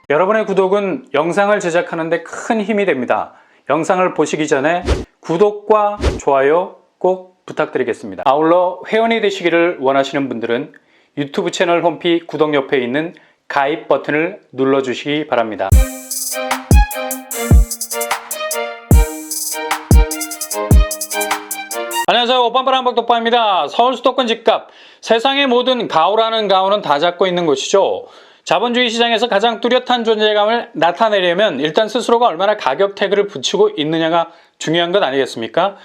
여러분의 구독은 영상을 제작하는 데 큰 힘이 됩니다. 영상을 보시기 전에 구독과 좋아요 꼭 부탁드리겠습니다. 아울러 회원이 되시기를 원하시는 분들은 유튜브 채널 홈피 구독 옆에 있는 가입 버튼을 눌러주시기 바랍니다. 안녕하세요. 오빤빠랑박독빠입니다. 서울 수도권 집값, 세상의 모든 가오라는 가오는 다 잡고 있는 곳이죠. 자본주의 시장에서 가장 뚜렷한 존재감을 나타내려면 일단 스스로가 얼마나 가격 태그를 붙이고 있느냐가 중요한 것 아니겠습니까?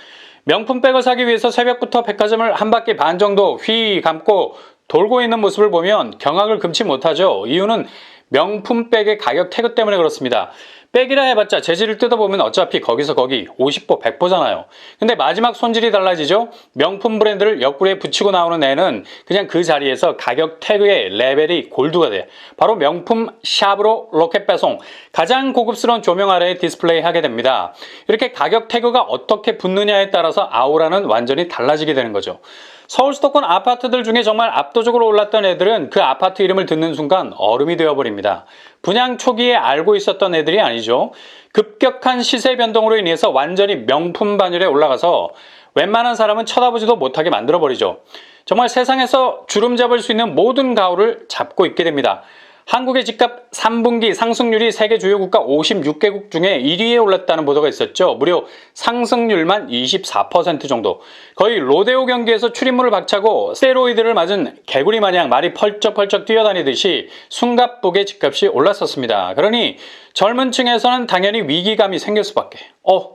명품백을 사기 위해서 새벽부터 백화점을 한 바퀴 반 정도 휘 감고 돌고 있는 모습을 보면 경악을 금치 못하죠. 이유는 명품백의 가격 태그 때문에 그렇습니다. 백이라 해봤자 재질을 뜯어보면 어차피 거기서 거기 50보 100보잖아요. 근데 마지막 손질이 달라지죠. 명품 브랜드를 옆구리에 붙이고 나오는 애는 그냥 그 자리에서 가격 태그의 레벨이 골드가 돼. 바로 명품 샵으로 로켓 배송, 가장 고급스러운 조명 아래에 디스플레이 하게 됩니다. 이렇게 가격 태그가 어떻게 붙느냐에 따라서 아우라는 완전히 달라지게 되는 거죠. 서울 수도권 아파트들 중에 정말 압도적으로 올랐던 애들은 그 아파트 이름을 듣는 순간 얼음이 되어버립니다. 분양 초기에 알고 있었던 애들이 아니죠. 급격한 시세 변동으로 인해서 완전히 명품 반열에 올라가서 웬만한 사람은 쳐다보지도 못하게 만들어버리죠. 정말 세상에서 주름 잡을 수 있는 모든 가오를 잡고 있게 됩니다. 한국의 집값 3분기 상승률이 세계 주요 국가 56개국 중에 1위에 올랐다는 보도가 있었죠. 무려 상승률만 24% 정도. 거의 로데오 경기에서 출입문을 박차고 스테로이드를 맞은 개구리 마냥 말이 펄쩍펄쩍 뛰어다니듯이 숨가쁘게 집값이 올랐었습니다. 그러니 젊은 층에서는 당연히 위기감이 생길 수밖에.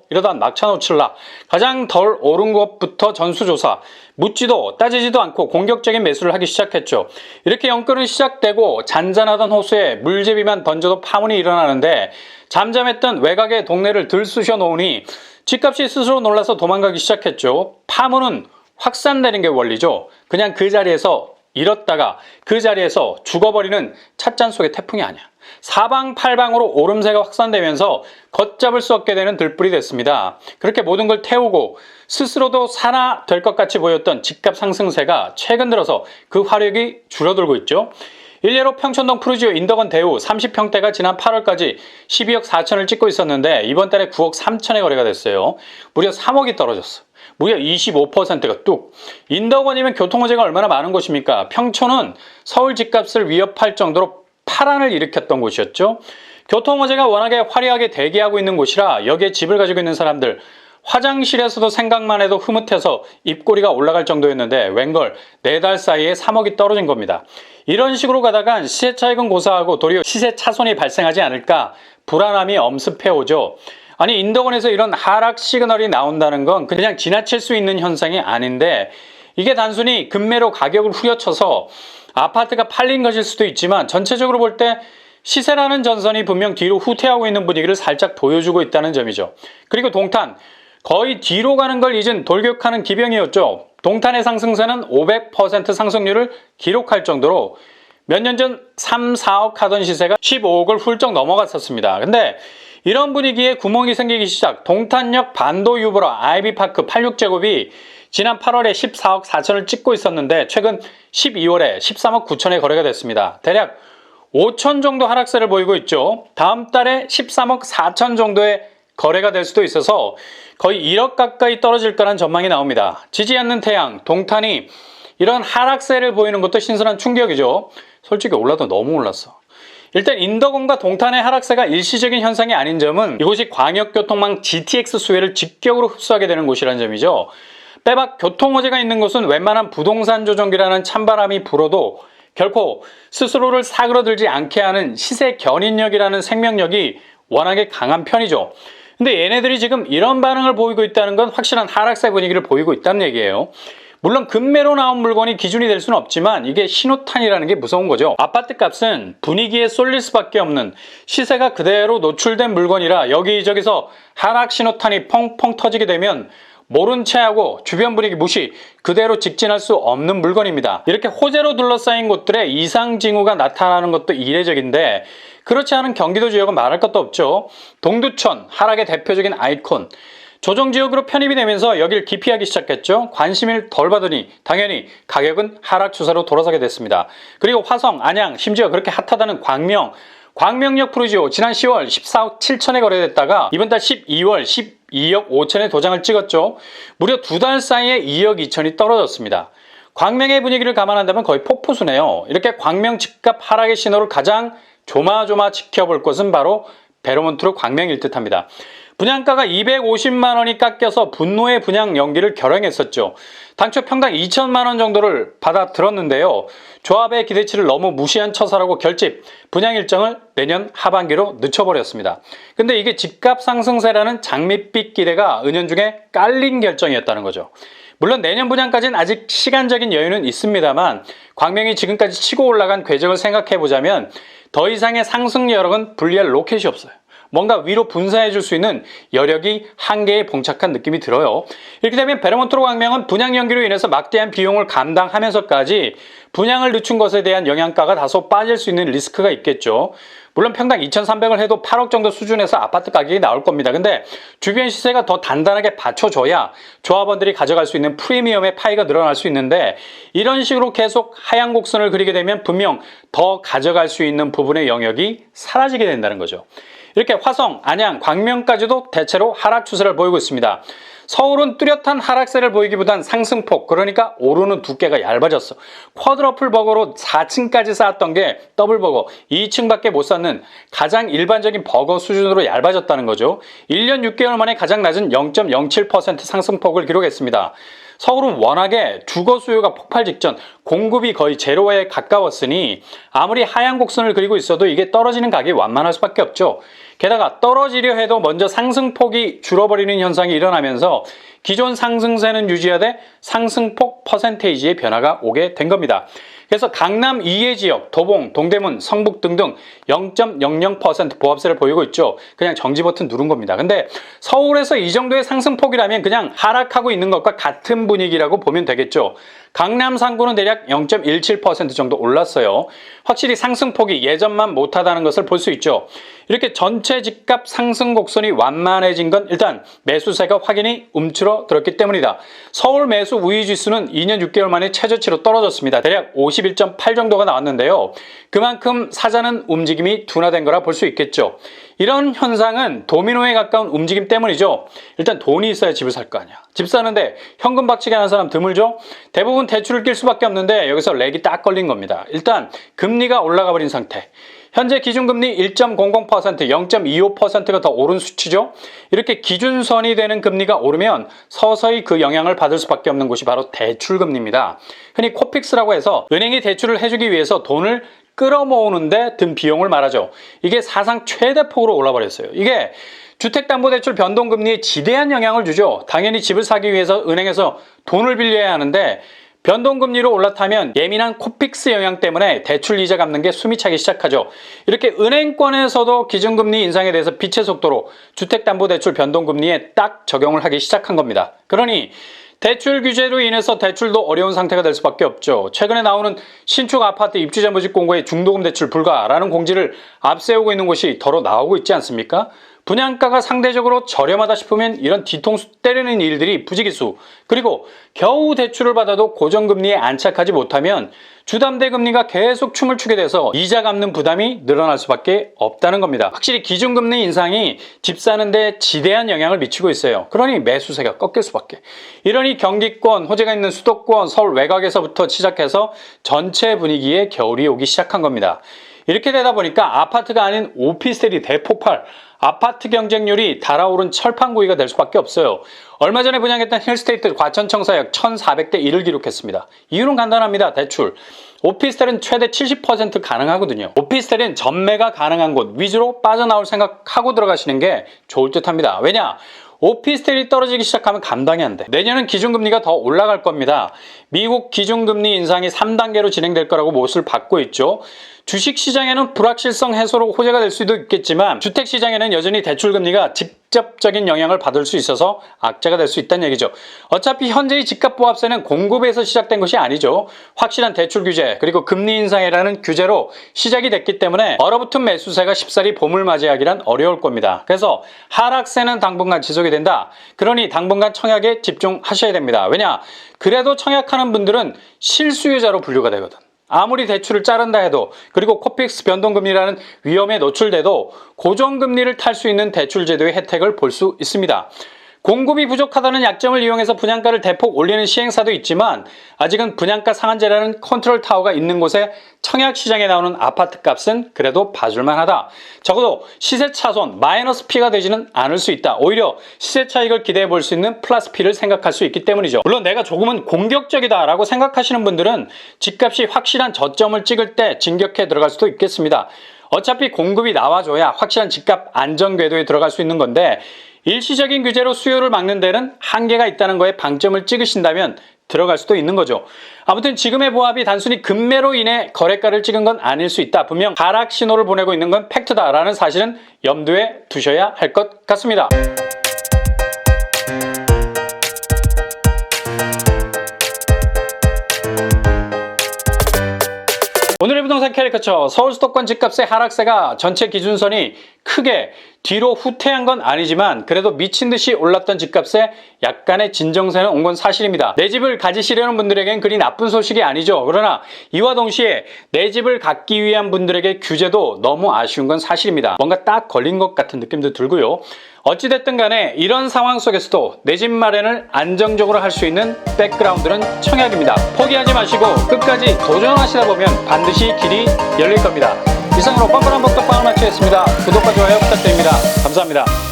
이러다 막차 놓칠라. 가장 덜 오른 것부터 전수조사. 묻지도 따지지도 않고 공격적인 매수를 하기 시작했죠. 이렇게 연끌은 시작되고 잔잔하던 호수에 물제비만 던져도 파문이 일어나는데 잠잠했던 외곽의 동네를 들쑤셔 놓으니 집값이 스스로 놀라서 도망가기 시작했죠. 파문은 확산되는 게 원리죠. 그냥 그 자리에서 잃었다가 그 자리에서 죽어버리는 찻잔 속의 태풍이 아니야. 사방팔방으로 오름세가 확산되면서 걷잡을 수 없게 되는 들불이 됐습니다. 그렇게 모든 걸 태우고 스스로도 산화 될 것 같이 보였던 집값 상승세가 최근 들어서 그 화력이 줄어들고 있죠. 일례로 평촌동 푸르지오 인덕원 대우 30평대가 지난 8월까지 12억 4천을 찍고 있었는데 이번 달에 9억 3천에 거래가 됐어요. 무려 3억이 떨어졌어. 무려 25%가 뚝. 인덕원이면 교통호재가 얼마나 많은 곳입니까? 평촌은 서울 집값을 위협할 정도로 파란을 일으켰던 곳이었죠. 교통호재가 워낙에 화려하게 대기하고 있는 곳이라 여기에 집을 가지고 있는 사람들 화장실에서도 생각만 해도 흐뭇해서 입꼬리가 올라갈 정도였는데 웬걸 4달 사이에 3억이 떨어진 겁니다. 이런 식으로 가다간 시세 차익은 고사하고 도리어 시세 차손이 발생하지 않을까 불안함이 엄습해오죠. 아니 인덕원에서 이런 하락 시그널이 나온다는 건 그냥 지나칠 수 있는 현상이 아닌데 이게 단순히 급매로 가격을 후려쳐서 아파트가 팔린 것일 수도 있지만 전체적으로 볼 때 시세라는 전선이 분명 뒤로 후퇴하고 있는 분위기를 살짝 보여주고 있다는 점이죠. 그리고 동탄, 거의 뒤로 가는 걸 잊은 돌격하는 기병이었죠. 동탄의 상승세는 500% 상승률을 기록할 정도로 몇 년 전 3, 4억 하던 시세가 15억을 훌쩍 넘어갔었습니다. 근데 이런 분위기에 구멍이 생기기 시작. 동탄역 반도 유보라 아이비파크 86제곱이 지난 8월에 14억 4천을 찍고 있었는데 최근 12월에 13억 9천에 거래가 됐습니다. 대략 5천 정도 하락세를 보이고 있죠. 다음 달에 13억 4천 정도의 거래가 될 수도 있어서 거의 1억 가까이 떨어질 거란 전망이 나옵니다. 지지 않는 태양, 동탄이 이런 하락세를 보이는 것도 신선한 충격이죠. 솔직히 올라도 너무 올랐어. 일단 인덕원과 동탄의 하락세가 일시적인 현상이 아닌 점은 이곳이 광역교통망 GTX 수혜를 직격으로 흡수하게 되는 곳이라는 점이죠. 빼박 교통호재가 있는 곳은 웬만한 부동산 조정기라는 찬바람이 불어도 결코 스스로를 사그러들지 않게 하는 시세 견인력이라는 생명력이 워낙에 강한 편이죠. 근데 얘네들이 지금 이런 반응을 보이고 있다는 건 확실한 하락세 분위기를 보이고 있다는 얘기예요. 물론 급매로 나온 물건이 기준이 될 수는 없지만 이게 신호탄이라는 게 무서운 거죠. 아파트 값은 분위기에 쏠릴 수밖에 없는 시세가 그대로 노출된 물건이라 여기저기서 하락 신호탄이 펑펑 터지게 되면 모른 채하고 주변 분위기 무시 그대로 직진할 수 없는 물건입니다. 이렇게 호재로 둘러싸인 곳들에 이상 징후가 나타나는 것도 이례적인데 그렇지 않은 경기도 지역은 말할 것도 없죠. 동두천 하락의 대표적인 아이콘. 조정지역으로 편입이 되면서 여길 기피하기 시작했죠. 관심을 덜 받으니 당연히 가격은 하락 추세로 돌아서게 됐습니다. 그리고 화성, 안양, 심지어 그렇게 핫하다는 광명, 광명역 프루지오 지난 10월 14억 7천에 거래됐다가 이번 달 12월 12억 5천에 도장을 찍었죠. 무려 2달 사이에 2억 2천이 떨어졌습니다. 광명의 분위기를 감안한다면 거의 폭포수네요. 이렇게 광명 집값 하락의 신호를 가장 조마조마 지켜볼 것은 바로 베르몬트로 광명일 듯합니다. 분양가가 250만 원이 깎여서 분노의 분양 연기를 결행했었죠. 당초 평당 2천만 원 정도를 받아 들었는데요. 조합의 기대치를 너무 무시한 처사라고 결집, 분양 일정을 내년 하반기로 늦춰버렸습니다. 근데 이게 집값 상승세라는 장밋빛 기대가 은연중에 깔린 결정이었다는 거죠. 물론 내년 분양까지는 아직 시간적인 여유는 있습니다만 광명이 지금까지 치고 올라간 궤적을 생각해보자면 더 이상의 상승 여력은 분리할 로켓이 없어요. 뭔가 위로 분사해 줄 수 있는 여력이 한계에 봉착한 느낌이 들어요. 이렇게 되면 베르몬트로 광명은 분양 연기로 인해서 막대한 비용을 감당하면서까지 분양을 늦춘 것에 대한 영향가가 다소 빠질 수 있는 리스크가 있겠죠. 물론 평당 2,300을 해도 8억 정도 수준에서 아파트 가격이 나올 겁니다. 근데 주변 시세가 더 단단하게 받쳐줘야 조합원들이 가져갈 수 있는 프리미엄의 파이가 늘어날 수 있는데 이런 식으로 계속 하향 곡선을 그리게 되면 분명 더 가져갈 수 있는 부분의 영역이 사라지게 된다는 거죠. 이렇게 화성, 안양, 광명까지도 대체로 하락 추세를 보이고 있습니다. 서울은 뚜렷한 하락세를 보이기보단 상승폭, 그러니까 오르는 두께가 얇아졌어. 쿼드러플 버거로 4층까지 쌓았던 게 더블 버거 2층밖에 못 쌓는 가장 일반적인 버거 수준으로 얇아졌다는 거죠. 1년 6개월 만에 가장 낮은 0.07% 상승폭을 기록했습니다. 서울은 워낙에 주거 수요가 폭발 직전, 공급이 거의 제로에 가까웠으니 아무리 하향 곡선을 그리고 있어도 이게 떨어지는 가격이 완만할 수밖에 없죠. 게다가 떨어지려 해도 먼저 상승폭이 줄어버리는 현상이 일어나면서 기존 상승세는 유지하되 상승폭 퍼센테이지의 변화가 오게 된 겁니다. 그래서 강남 이해 지역, 도봉, 동대문, 성북 등등 0.00% 보합세를 보이고 있죠. 그냥 정지 버튼 누른 겁니다. 근데 서울에서 이 정도의 상승폭이라면 그냥 하락하고 있는 것과 같은 분위기라고 보면 되겠죠. 강남 상구는 대략 0.17% 정도 올랐어요. 확실히 상승폭이 예전만 못하다는 것을 볼 수 있죠. 이렇게 전체 집값 상승 곡선이 완만해진 건 일단 매수세가 확연히 움츠러들었기 때문이다. 서울 매수 우위 지수는 2년 6개월 만에 최저치로 떨어졌습니다. 대략 51.8 정도가 나왔는데요. 그만큼 사자는 움직임이 둔화된 거라 볼 수 있겠죠. 이런 현상은 도미노에 가까운 움직임 때문이죠. 일단 돈이 있어야 집을 살 거 아니야. 집 사는데 현금 박치기 하는 사람 드물죠? 대부분 대출을 낄 수밖에 없는데 여기서 렉이 딱 걸린 겁니다. 일단 금리가 올라가 버린 상태. 현재 기준금리 1.00%, 0.25%가 더 오른 수치죠. 이렇게 기준선이 되는 금리가 오르면 서서히 그 영향을 받을 수밖에 없는 곳이 바로 대출금리입니다. 흔히 코픽스라고 해서 은행이 대출을 해주기 위해서 돈을 끌어모으는데 든 비용을 말하죠. 이게 사상 최대폭으로 올라버렸어요. 이게 주택담보대출 변동금리에 지대한 영향을 주죠. 당연히 집을 사기 위해서 은행에서 돈을 빌려야 하는데 변동금리로 올라타면 예민한 코픽스 영향 때문에 대출 이자 갚는 게 숨이 차기 시작하죠. 이렇게 은행권에서도 기준금리 인상에 대해서 빛의 속도로 주택담보대출 변동금리에 딱 적용을 하기 시작한 겁니다. 그러니 대출 규제로 인해서 대출도 어려운 상태가 될 수밖에 없죠. 최근에 나오는 신축 아파트 입주자 모집 공고에 중도금 대출 불가라는 공지를 앞세우고 있는 곳이 더러 나오고 있지 않습니까? 분양가가 상대적으로 저렴하다 싶으면 이런 뒤통수 때리는 일들이 부지기수. 그리고 겨우 대출을 받아도 고정금리에 안착하지 못하면 주담대 금리가 계속 춤을 추게 돼서 이자 갚는 부담이 늘어날 수밖에 없다는 겁니다. 확실히 기준금리 인상이 집 사는데 지대한 영향을 미치고 있어요. 그러니 매수세가 꺾일 수밖에. 이러니 경기권, 호재가 있는 수도권, 서울 외곽에서부터 시작해서 전체 분위기에 겨울이 오기 시작한 겁니다. 이렇게 되다 보니까 아파트가 아닌 오피스텔이 대폭발, 아파트 경쟁률이 달아오른 철판구이가 될 수밖에 없어요. 얼마 전에 분양했던 힐스테이트 과천청사역 1,400대 1을 기록했습니다. 이유는 간단합니다. 대출. 오피스텔은 최대 70% 가능하거든요. 오피스텔은 전매가 가능한 곳 위주로 빠져나올 생각하고 들어가시는 게 좋을 듯합니다. 왜냐? 오피스텔이 떨어지기 시작하면 감당이 안 돼. 내년은 기준금리가 더 올라갈 겁니다. 미국 기준금리 인상이 3단계로 진행될 거라고 못을 받고 있죠. 주식시장에는 불확실성 해소로 호재가 될 수도 있겠지만 주택시장에는 여전히 대출금리가 직접적인 영향을 받을 수 있어서 악재가 될 수 있다는 얘기죠. 어차피 현재의 집값보합세는 공급에서 시작된 것이 아니죠. 확실한 대출 규제 그리고 금리 인상이라는 규제로 시작이 됐기 때문에 얼어붙은 매수세가 쉽사리 봄을 맞이하기란 어려울 겁니다. 그래서 하락세는 당분간 지속이 된다. 그러니 당분간 청약에 집중하셔야 됩니다. 왜냐? 그래도 청약하는 분들은 실수요자로 분류가 되거든. 아무리 대출을 자른다 해도, 그리고 코픽스 변동금리라는 위험에 노출돼도 고정금리를 탈 수 있는 대출제도의 혜택을 볼 수 있습니다. 공급이 부족하다는 약점을 이용해서 분양가를 대폭 올리는 시행사도 있지만 아직은 분양가 상한제라는 컨트롤 타워가 있는 곳에 청약 시장에 나오는 아파트 값은 그래도 봐줄만 하다. 적어도 시세 차손 마이너스 P가 되지는 않을 수 있다. 오히려 시세 차익을 기대해 볼 수 있는 플러스 P를 생각할 수 있기 때문이죠. 물론 내가 조금은 공격적이다라고 생각하시는 분들은 집값이 확실한 저점을 찍을 때 진격해 들어갈 수도 있겠습니다. 어차피 공급이 나와줘야 확실한 집값 안정 궤도에 들어갈 수 있는 건데 일시적인 규제로 수요를 막는 데는 한계가 있다는 거에 방점을 찍으신다면 들어갈 수도 있는 거죠. 아무튼 지금의 보합이 단순히 급매로 인해 거래가를 찍은 건 아닐 수 있다. 분명 하락 신호를 보내고 있는 건 팩트다라는 사실은 염두에 두셔야 할 것 같습니다. 오늘의 부동산 캐리커처, 서울 수도권 집값의 하락세가 전체 기준선이 크게 뒤로 후퇴한 건 아니지만 그래도 미친 듯이 올랐던 집값에 약간의 진정세는 온 건 사실입니다. 내 집을 가지시려는 분들에겐 그리 나쁜 소식이 아니죠. 그러나 이와 동시에 내 집을 갖기 위한 분들에게 규제도 너무 아쉬운 건 사실입니다. 뭔가 딱 걸린 것 같은 느낌도 들고요. 어찌됐든 간에 이런 상황 속에서도 내 집 마련을 안정적으로 할 수 있는 백그라운드는 청약입니다. 포기하지 마시고 끝까지 도전하시다 보면 반드시 길이 열릴 겁니다. 이상으로 뻔뻔한 복덕방을 마치겠습니다. 구독과 좋아요 부탁드립니다. 감사합니다.